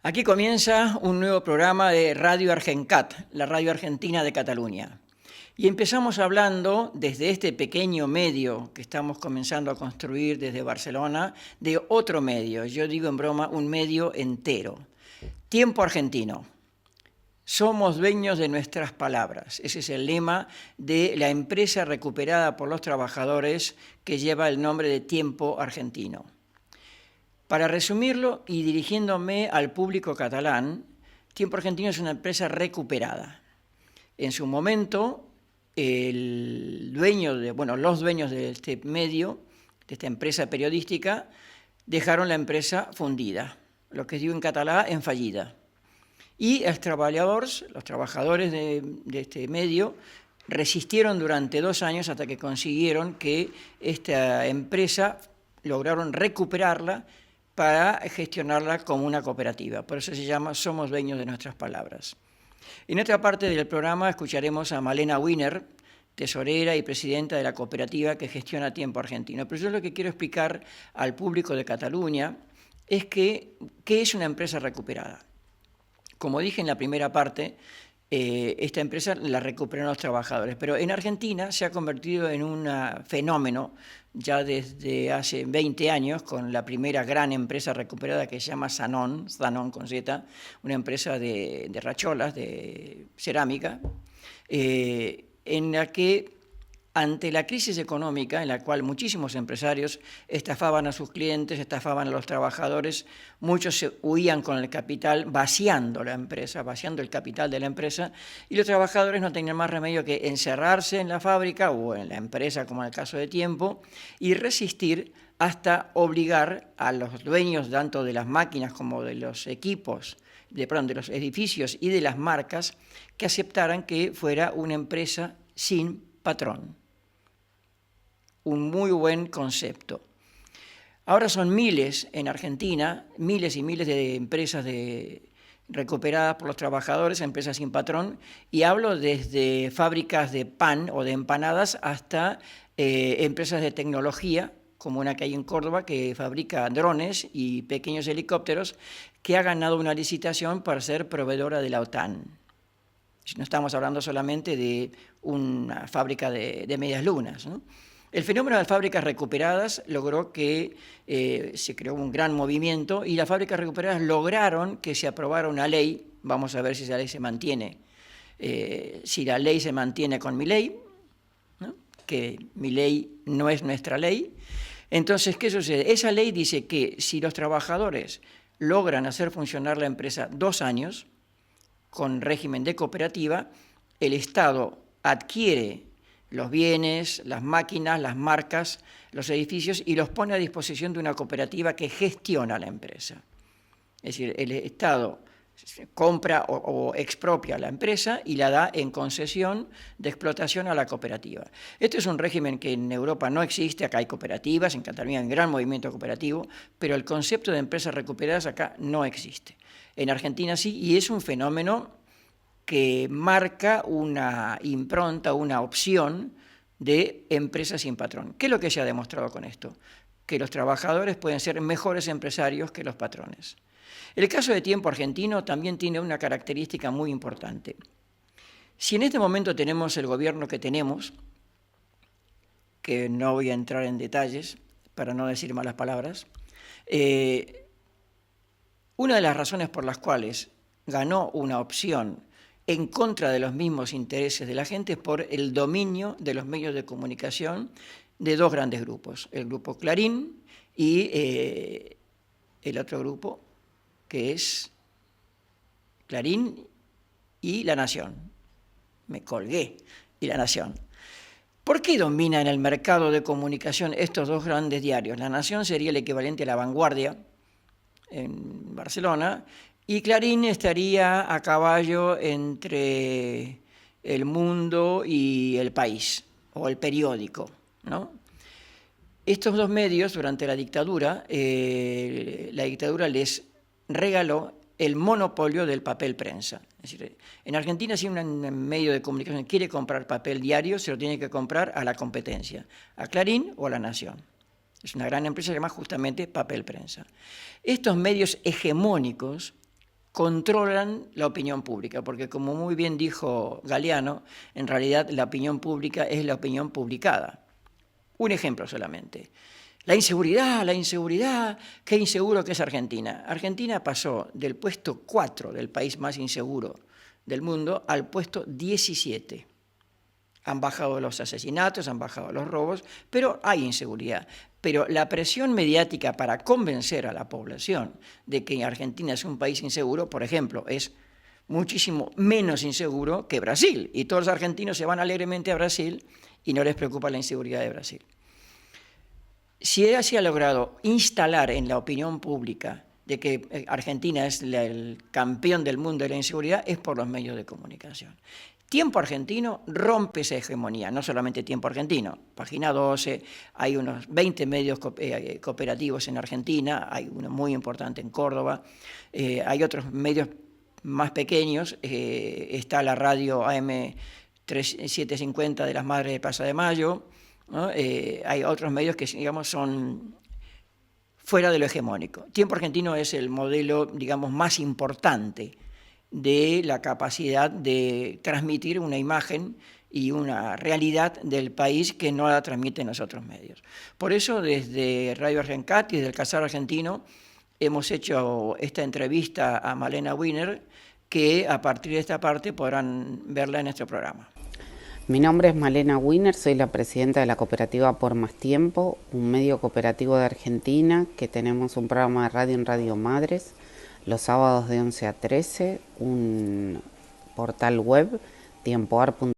Aquí comienza un nuevo programa de Radio Argencat, la radio argentina de Cataluña. Y empezamos hablando desde este pequeño medio que estamos comenzando a construir desde Barcelona, de otro medio, yo digo en broma, un medio entero. Tiempo Argentino. Somos dueños de nuestras palabras. Ese es el lema de la empresa recuperada por los trabajadores que lleva el nombre de Tiempo Argentino. Para resumirlo y dirigiéndome al público catalán, Tiempo Argentino es una empresa recuperada. En su momento, los dueños de este medio, de esta empresa periodística, dejaron la empresa fundida, lo que digo en catalán, en fallida. Y los trabajadores de este medio, resistieron durante 2 años hasta que consiguieron que esta empresa lograron recuperarla para gestionarla como una cooperativa. Por eso se llama Somos dueños de nuestras palabras. En otra parte del programa escucharemos a Malena Wiener, tesorera y presidenta de la cooperativa que gestiona Tiempo Argentino. Pero yo lo que quiero explicar al público de Cataluña es ¿qué es una empresa recuperada? Como dije en la primera parte, esta empresa la recuperaron los trabajadores, pero en Argentina se ha convertido en un fenómeno ya desde hace 20 años, con la primera gran empresa recuperada que se llama Sanon con Z, una empresa de racholas, de cerámica, en la que ante la crisis económica en la cual muchísimos empresarios estafaban a sus clientes, estafaban a los trabajadores, muchos se huían con el capital, vaciando la empresa, vaciando el capital de la empresa, y los trabajadores no tenían más remedio que encerrarse en la fábrica o en la empresa, como en el caso de Tiempo, y resistir hasta obligar a los dueños tanto de las máquinas como de los equipos, de los edificios y de las marcas, que aceptaran que fuera una empresa sin patrón. Un muy buen concepto. Ahora son miles en Argentina, miles y miles de empresas recuperadas por los trabajadores, empresas sin patrón, y hablo desde fábricas de pan o de empanadas hasta empresas de tecnología, como una que hay en Córdoba, que fabrica drones y pequeños helicópteros, que ha ganado una licitación para ser proveedora de la OTAN. No estamos hablando solamente de una fábrica de medias lunas, ¿no? El fenómeno de las fábricas recuperadas logró que se creó un gran movimiento y las fábricas recuperadas lograron que se aprobara una ley, vamos a ver si esa ley se mantiene, si la ley se mantiene con mi ley, ¿no? Que mi ley no es nuestra ley. Entonces, ¿qué sucede? Esa ley dice que si los trabajadores logran hacer funcionar la empresa 2 años, con régimen de cooperativa, el Estado adquiere los bienes, las máquinas, las marcas, los edificios y los pone a disposición de una cooperativa que gestiona la empresa. Es decir, el Estado compra o expropia la empresa y la da en concesión de explotación a la cooperativa. Este es un régimen que en Europa no existe, acá hay cooperativas, en Cataluña hay un gran movimiento cooperativo, pero el concepto de empresas recuperadas acá no existe. En Argentina sí, y es un fenómeno que marca una impronta, una opción de empresas sin patrón. ¿Qué es lo que se ha demostrado con esto? Que los trabajadores pueden ser mejores empresarios que los patrones. El caso de Tiempo Argentino también tiene una característica muy importante. Si en este momento tenemos el gobierno que tenemos, que no voy a entrar en detalles para no decir malas palabras, una de las razones por las cuales ganó una opción en contra de los mismos intereses de la gente es por el dominio de los medios de comunicación de 2 grandes grupos, el grupo Clarín y el otro grupo que es Clarín y La Nación. Me colgué, y La Nación. ¿Por qué domina en el mercado de comunicación estos 2 grandes diarios? La Nación sería el equivalente a La Vanguardia en Barcelona, y Clarín estaría a caballo entre El Mundo y El País, o El Periódico, ¿no? Estos 2 medios, durante la dictadura les regaló el monopolio del papel prensa. Es decir, en Argentina, si un medio de comunicación quiere comprar papel diario, se lo tiene que comprar a la competencia, a Clarín o a La Nación. Es una gran empresa que se llama justamente Papel Prensa. Estos medios hegemónicos controlan la opinión pública, porque como muy bien dijo Galeano, en realidad la opinión pública es la opinión publicada. Un ejemplo solamente. La inseguridad, qué inseguro que es Argentina. Argentina pasó del puesto 4 del país más inseguro del mundo al puesto 17. Han bajado los asesinatos, han bajado los robos, pero hay inseguridad. Pero la presión mediática para convencer a la población de que Argentina es un país inseguro, por ejemplo, es muchísimo menos inseguro que Brasil. Y todos los argentinos se van alegremente a Brasil y no les preocupa la inseguridad de Brasil. Si se ha logrado instalar en la opinión pública de que Argentina es el campeón del mundo de la inseguridad, es por los medios de comunicación. Tiempo Argentino rompe esa hegemonía, no solamente Tiempo Argentino, Página 12, hay unos 20 medios cooperativos en Argentina, hay uno muy importante en Córdoba, hay otros medios más pequeños, está la radio AM 750 de las Madres de Plaza de Mayo, ¿no? Hay otros medios que, digamos, son fuera de lo hegemónico. Tiempo Argentino es el modelo, digamos, más importante de la capacidad de transmitir una imagen y una realidad del país que no la transmiten los otros medios. Por eso, desde Radio Argencat y desde el Casar Argentino, hemos hecho esta entrevista a Malena Wiener, que a partir de esta parte podrán verla en nuestro programa. Mi nombre es Malena Wiener, soy la presidenta de la cooperativa Por Más Tiempo, un medio cooperativo de Argentina que tenemos un programa de radio en Radio Madres, los sábados de 11 a 13, un portal web, tiempoar.com.